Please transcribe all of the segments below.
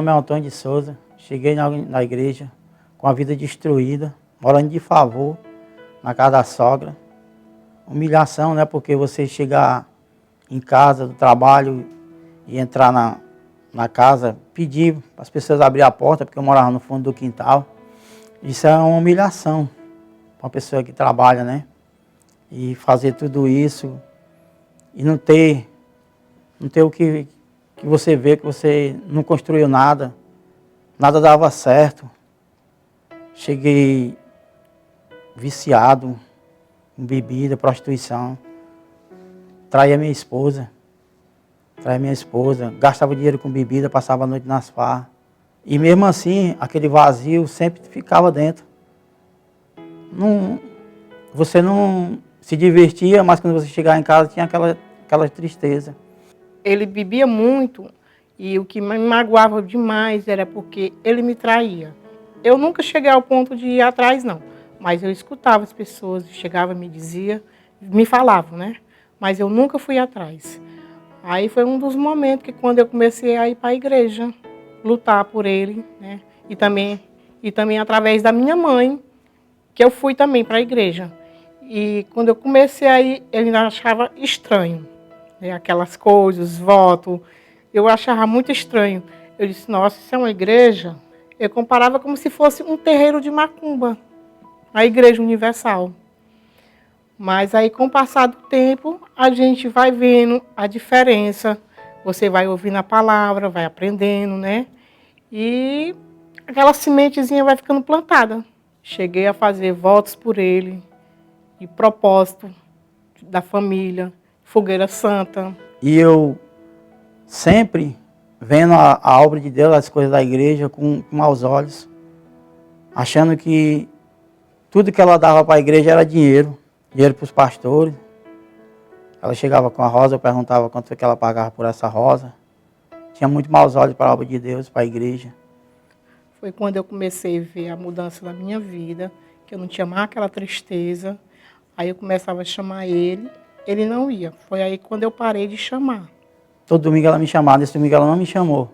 nome é Antônio de Souza. Cheguei na igreja com a vida destruída, morando de favor, na casa da sogra. Humilhação, né? Porque você chegar em casa do trabalho e entrar na casa, pedir para as pessoas abrirem a porta, porque eu morava no fundo do quintal. Isso é uma humilhação para uma pessoa que trabalha, né? E fazer tudo isso e não ter o que você vê, que você não construiu nada, nada dava certo. Cheguei viciado em bebida, prostituição, traía minha esposa, gastava dinheiro com bebida, passava a noite nas farras. E mesmo assim, aquele vazio sempre ficava dentro. Você não se divertia, mas quando você chegava em casa tinha aquela tristeza. Ele bebia muito e o que me magoava demais era porque ele me traía. Eu nunca cheguei ao ponto de ir atrás, não. Mas eu escutava as pessoas, chegava, me falavam, né? Mas eu nunca fui atrás. Aí foi um dos momentos que quando eu comecei a ir para a igreja, lutar por ele, né? E também através da minha mãe, que eu fui também para a igreja. E quando eu comecei a ir, ele ainda achava estranho, né? Aquelas coisas, votos, eu achava muito estranho. Eu disse, nossa, isso é uma igreja? Eu comparava como se fosse um terreiro de macumba, a Igreja Universal. Mas aí, com o passar do tempo, a gente vai vendo a diferença. Você vai ouvindo a palavra, vai aprendendo, né? E aquela sementezinha vai ficando plantada. Cheguei a fazer votos por ele, de propósito da família, fogueira santa. E eu sempre vendo a obra de Deus, as coisas da igreja com maus olhos, achando que tudo que ela dava para a igreja era dinheiro para os pastores. Ela chegava com a rosa, eu perguntava quanto foi que ela pagava por essa rosa. Tinha muito maus olhos para a obra de Deus, para a igreja. Foi quando eu comecei a ver a mudança na minha vida, que eu não tinha mais aquela tristeza. Aí eu começava a chamar ele não ia. Foi aí quando eu parei de chamar. Todo domingo ela me chamava, nesse domingo ela não me chamou.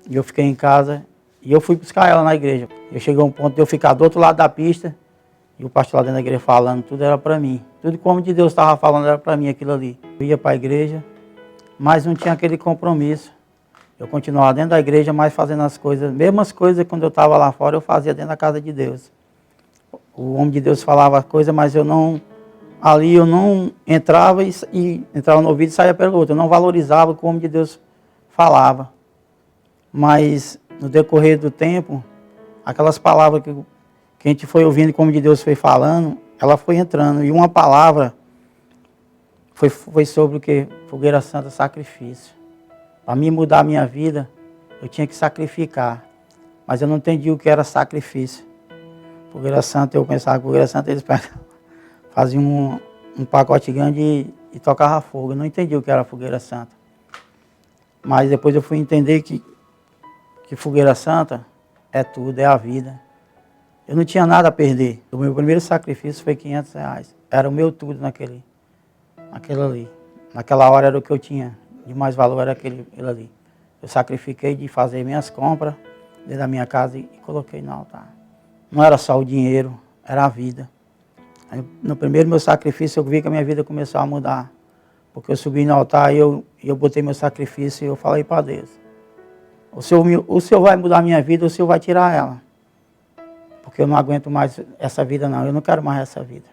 E eu fiquei em casa e eu fui buscar ela na igreja. Eu cheguei a um ponto de eu ficar do outro lado da pista e o pastor lá dentro da igreja falando, tudo era para mim. Tudo como de Deus estava falando era para mim aquilo ali. Eu ia para a igreja, mas não tinha aquele compromisso. Eu continuava dentro da igreja, mas fazendo as coisas, mesmas coisas que quando eu estava lá fora, eu fazia dentro da casa de Deus. O homem de Deus falava a coisa, mas eu não entrava e entrava no ouvido e saía pelo outro. Eu não valorizava o que o homem de Deus falava. Mas no decorrer do tempo, aquelas palavras que a gente foi ouvindo, como de Deus foi falando, ela foi entrando. E uma palavra foi sobre o que? Fogueira Santa, sacrifício. Para mim mudar a minha vida, eu tinha que sacrificar. Mas eu não entendi o que era sacrifício. Fogueira Santa, eu pensava que Fogueira Santa eles faziam um pacote grande e tocava fogo. Eu não entendi o que era Fogueira Santa. Mas depois eu fui entender que Fogueira Santa é tudo, é a vida. Eu não tinha nada a perder. O meu primeiro sacrifício foi R$500. Era o meu tudo naquele ali. Naquela hora era o que eu tinha de mais valor, era aquele ali. Eu sacrifiquei de fazer minhas compras dentro da minha casa e coloquei no altar. Não era só o dinheiro, era a vida. Aí, no primeiro meu sacrifício eu vi que a minha vida começou a mudar. Porque eu subi no altar e eu botei meu sacrifício e eu falei para Deus. O Senhor vai mudar a minha vida ou o Senhor vai tirar ela. Porque eu não aguento mais essa vida não, eu não quero mais essa vida.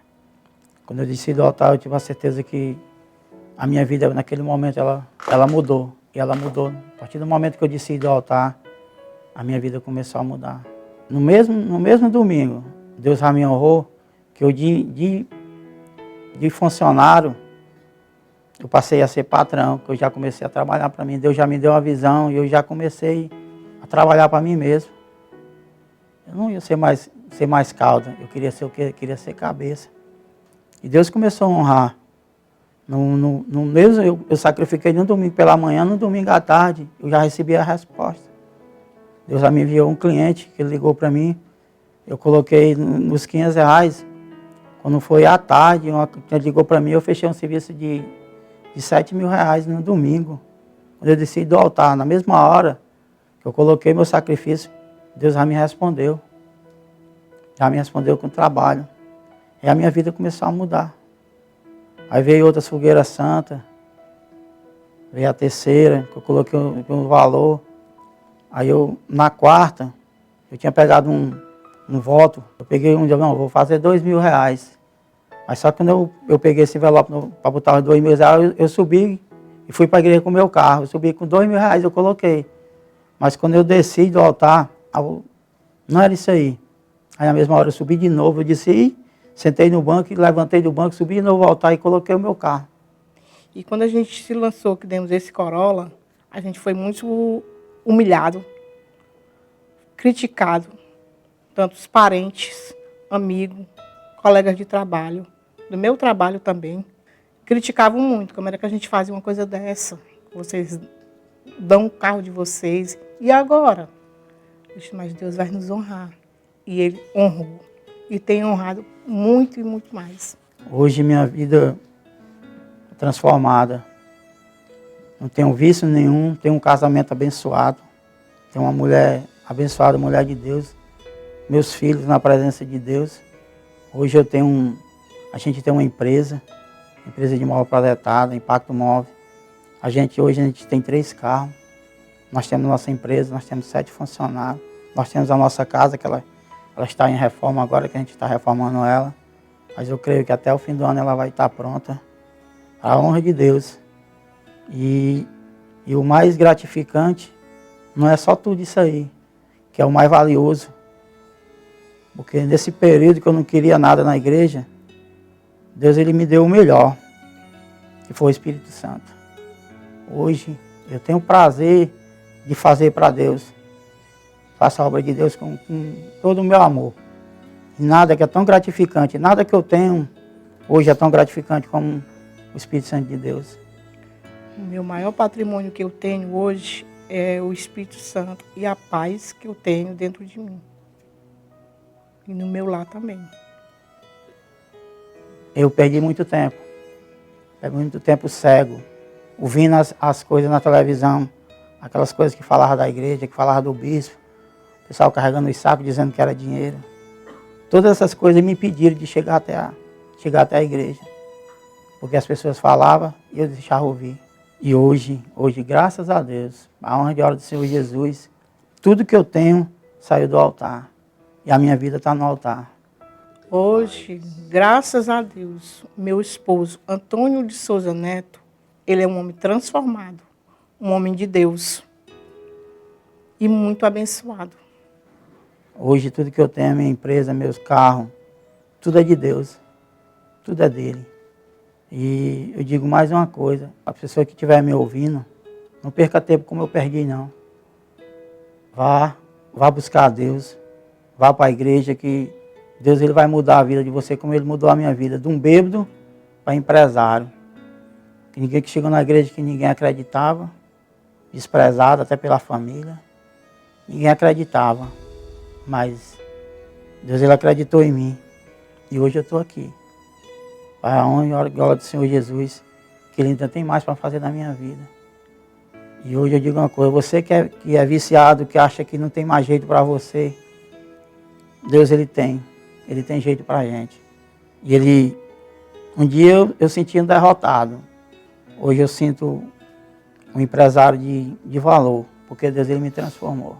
Quando eu desci do altar eu tive a certeza que a minha vida naquele momento ela mudou. E ela mudou. A partir do momento que eu desci do altar, a minha vida começou a mudar. No mesmo domingo, Deus já me honrou, que eu de funcionário, eu passei a ser patrão, que eu já comecei a trabalhar para mim. Deus já me deu uma visão e eu já comecei a trabalhar para mim mesmo. Eu não ia ser mais cauda, eu queria ser o quê? Eu queria ser cabeça. E Deus começou a honrar. No mesmo, eu sacrifiquei no domingo pela manhã, no domingo à tarde, eu já recebi a resposta. Deus já me enviou um cliente que ligou para mim, eu coloquei nos R$500. Quando foi à tarde, uma cliente ligou para mim, eu fechei um serviço de R$7.000 no domingo. Quando eu desci do altar, na mesma hora, Eu coloquei meu sacrifício, Deus já me respondeu. Já me respondeu com trabalho. E a minha vida começou a mudar. Aí veio outras fogueiras santas. Veio a terceira, que eu coloquei um valor. Aí na quarta, eu tinha pegado um voto. Eu peguei um dia, não, vou fazer R$2.000. Mas só que quando eu peguei esse envelope para botar os R$2.000, eu subi e fui para a igreja com o meu carro. Eu subi com R$2.000, eu coloquei. Mas quando eu desci do altar, não era isso aí. Aí na mesma hora eu subi de novo, eu disse, sentei no banco, levantei do banco, subi de novo ao altar e coloquei o meu carro. E quando a gente se lançou, que demos esse Corolla, a gente foi muito humilhado, criticado, tanto os parentes, amigos, colegas de trabalho, do meu trabalho também, criticavam muito, como era que a gente fazia uma coisa dessa, vocês dão o carro de vocês, e agora? Eu disse, mas Deus vai nos honrar. E Ele honrou, e tem honrado muito e muito mais. Hoje minha vida é transformada. Não tenho vício nenhum, tenho um casamento abençoado, tenho uma mulher abençoada, mulher de Deus, meus filhos na presença de Deus. Hoje a gente tem uma empresa de móvel projetado, Impacto Móvel. Hoje a gente tem 3 carros, nós temos nossa empresa, nós temos 7 funcionários, nós temos a nossa casa, que ela está em reforma agora, que a gente está reformando ela. Mas eu creio que até o fim do ano ela vai estar pronta, para a honra de Deus. E o mais gratificante não é só tudo isso aí, que é o mais valioso. Porque nesse período que eu não queria nada na igreja, Deus ele me deu o melhor, que foi o Espírito Santo. Hoje eu tenho o prazer de fazer para Deus. Faço a obra de Deus com todo o meu amor. E nada que é tão gratificante, nada que eu tenho hoje é tão gratificante como o Espírito Santo de Deus. O meu maior patrimônio que eu tenho hoje é o Espírito Santo e a paz que eu tenho dentro de mim. E no meu lar também. Eu perdi muito tempo cego, ouvindo as coisas na televisão, aquelas coisas que falavam da igreja, que falavam do bispo, o pessoal carregando os sacos dizendo que era dinheiro. Todas essas coisas me impediram de chegar até a igreja, porque as pessoas falavam e eu deixava ouvir. E hoje, graças a Deus, a honra e a glória do Senhor Jesus, tudo que eu tenho saiu do altar. E a minha vida está no altar. Hoje, graças a Deus, meu esposo, Antônio de Souza Neto, ele é um homem transformado, um homem de Deus e muito abençoado. Hoje tudo que eu tenho, minha empresa, meus carros, tudo é de Deus, tudo é dele. E eu digo mais uma coisa, a pessoa que estiver me ouvindo, não perca tempo como eu perdi não. Vá buscar a Deus, vá para a igreja que Deus ele vai mudar a vida de você como ele mudou a minha vida, de um bêbado para empresário. Que ninguém que chegou na igreja que ninguém acreditava, desprezado até pela família, ninguém acreditava. Mas Deus ele acreditou em mim e hoje eu estou aqui. Para a honra e a glória do Senhor Jesus, que Ele ainda tem mais para fazer na minha vida. E hoje eu digo uma coisa, você que é viciado, que acha que não tem mais jeito para você, Deus ele tem jeito para a gente. E um dia eu sentia derrotado, hoje eu sinto um empresário de valor, porque Deus ele me transformou.